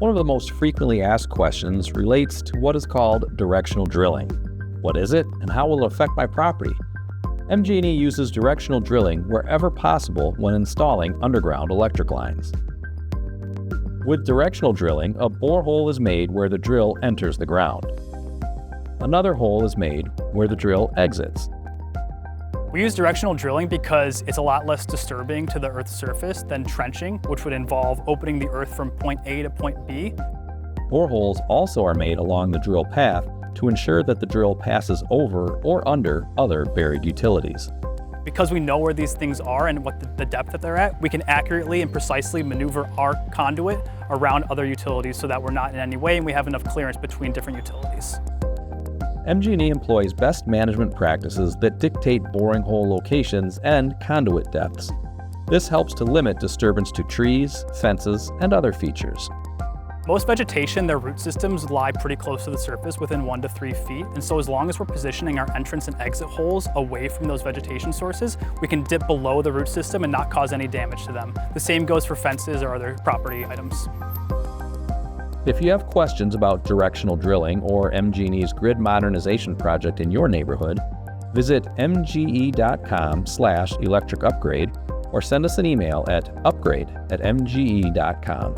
One of the most frequently asked questions relates to what is called directional drilling. What is it, and how will it affect my property? MG&E uses directional drilling wherever possible when installing underground electric lines. With directional drilling, a borehole is made where the drill enters the ground. Another hole is made where the drill exits. We use directional drilling because it's a lot less disturbing to the Earth's surface than trenching, which would involve opening the Earth from point A to point B. Boreholes also are made along the drill path to ensure that the drill passes over or under other buried utilities. Because we know where these things are and what the depth that they're at, we can accurately and precisely maneuver our conduit around other utilities so that we're not in any way and we have enough clearance between different utilities. MG&E employs best management practices that dictate boring hole locations and conduit depths. This helps to limit disturbance to trees, fences, and other features. Most vegetation, their root systems lie pretty close to the surface, within 1 to 3 feet, and so as long as we're positioning our entrance and exit holes away from those vegetation sources, we can dip below the root system and not cause any damage to them. The same goes for fences or other property items. If you have questions about directional drilling or MG&E's grid modernization project in your neighborhood, visit mge.com/electric upgrade or send us an email at upgrade@mge.com.